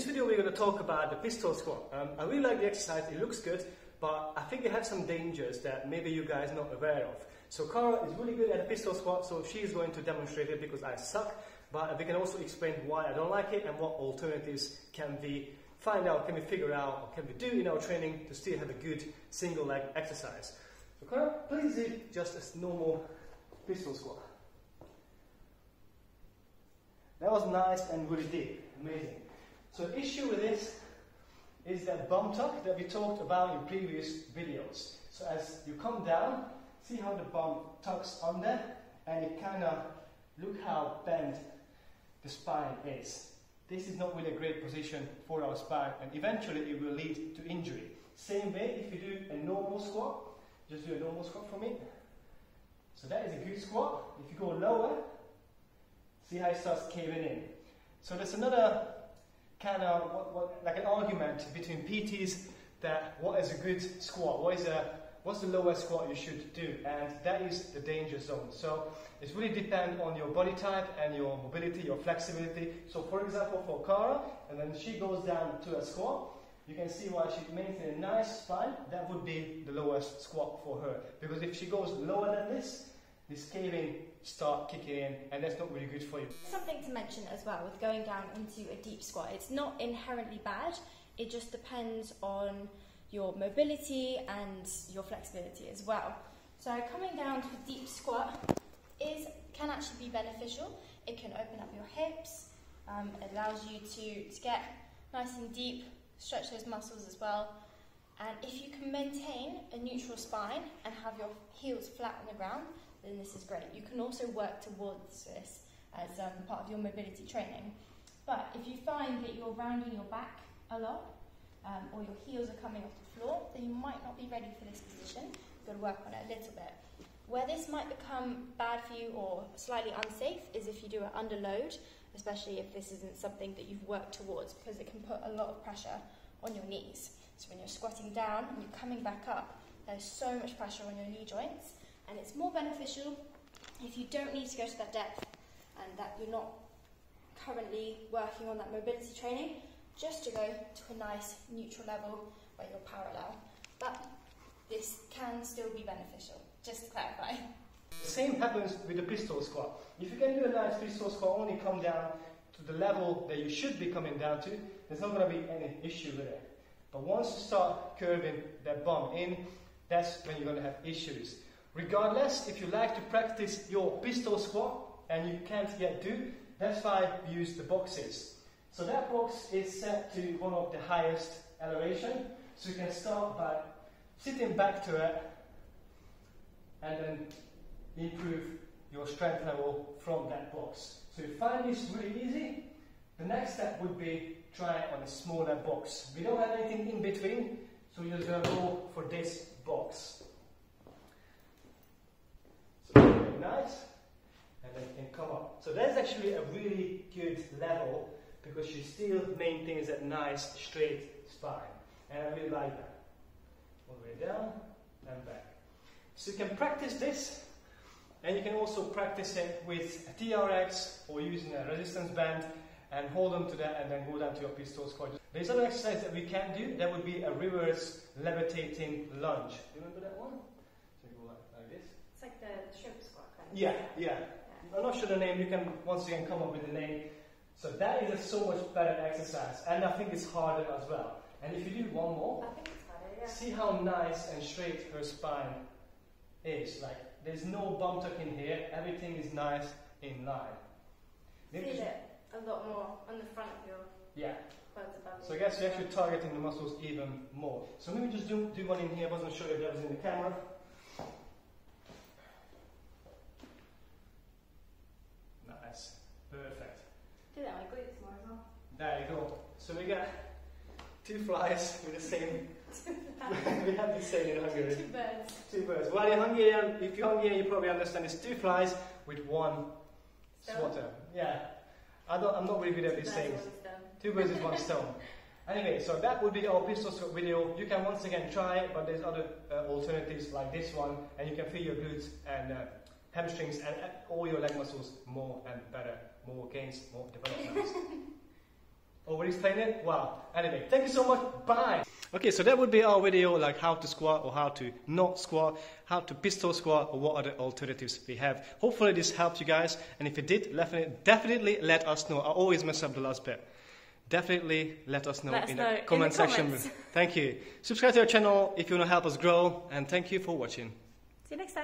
this video we're going to talk about the pistol squat. I really like the exercise, it looks good, but I think it has some dangers that maybe you guys are not aware of. So Cara is really good at the pistol squat, so she's going to demonstrate it because I suck, but we can also explain why I don't like it and what alternatives can we find out, can we figure out, or can we do in our training to still have a good single leg exercise. So Cara, please do just a normal pistol squat. That was nice and really deep, amazing. So the issue with this is that bum tuck that we talked about in previous videos. So as you come down, see how the bum tucks under, and it kind of, look how bent the spine is. This is not really a great position for our spine, and eventually it will lead to injury. Same way if you do a normal squat, just do a normal squat for me. So that is a good squat. If you go lower, see how it starts caving in. So there's another kind of like an argument between PTs that what is a good squat, what's the lowest squat you should do, and that is the danger zone. So it really depends on your body type and your mobility, your flexibility. So for example for Cara, and then she goes down to a squat, you can see while she maintains a nice spine, that would be the lowest squat for her. Because if she goes lower than this caving start kicking in, and that's not really good for you. Something to mention as well with going down into a deep squat, it's not inherently bad, it just depends on your mobility and your flexibility as well. So coming down to a deep squat can actually be beneficial. It can open up your hips, it allows you to get nice and deep, stretch those muscles as well. And if you can maintain a neutral spine and have your heels flat on the ground, then this is great. You can also work towards this as part of your mobility training. But if you find that you're rounding your back a lot, or your heels are coming off the floor, then you might not be ready for this position. You've got to work on it a little bit. Where this might become bad for you or slightly unsafe is if you do it under load, especially if this isn't something that you've worked towards, because it can put a lot of pressure on your knees. So when you're squatting down and you're coming back up, there's so much pressure on your knee joints, and it's more beneficial if you don't need to go to that depth and that you're not currently working on that mobility training, just to go to a nice neutral level where you're parallel. But this can still be beneficial, just to clarify. The same happens with the pistol squat. If you can do a nice pistol squat, only come down to the level that you should be coming down to, there's not going to be any issue with it. But once you start curving that bum in, that's when you're going to have issues. Regardless, if you like to practice your pistol squat and you can't yet do, that's why we use the boxes. So that box is set to one of the highest elevation, so you can start by sitting back to it and then improve your strength level from that box. So if you find this really easy, the next step would be try it on a smaller box. We don't have anything in between, so you're going to go for this box. So very nice, and then you can come up. So that's actually a really good level because she still maintains that nice straight spine, and I really like that. All the way down and back. So you can practice this, and you can also practice it with a TRX or using a resistance band and hold on to that and then go down to your pistol squat. There's another exercise that we can do, that would be a reverse levitating lunge. Remember that one? So you go like this. It's like the shrimp squat kind of. Yeah. I'm not sure the name, you can once again come up with the name. So that is a so much better exercise, and I think it's harder as well. And if you do one more, I think it's harder, yeah. See how nice and straight her spine is. Like, there's no bum tuck in here, everything is nice in line. Feel it a lot more on the front of your quads above. So I guess you're actually targeting the muscles even more. So maybe just do one in here. I wasn't sure if that was in the camera. Nice. Perfect. Do that on my glutes more as well. There you go. So we got two flies with the same. We have the same in Hungary. Two birds. Two birds. Well, in Hungarian, if you're Hungarian, you probably understand it's two flies with one swatter. Yeah. I'm not really good at these things. Two birds with one stone. Anyway, so that would be our pistol squat video. You can once again try it, but there's other alternatives like this one, and you can feel your glutes and hamstrings and all your leg muscles more and better, more gains, more development. Oh, will you explain it? Wow. Anyway, thank you so much. Bye. Okay, so that would be our video, like how to squat or how to not squat, how to pistol squat, or what other alternatives we have. Hopefully this helped you guys, and if it did, definitely let us know. I always mess up the last bit. Definitely let us know in the comment section. Thank you. Subscribe to our channel if you want to help us grow, and thank you for watching. See you next time.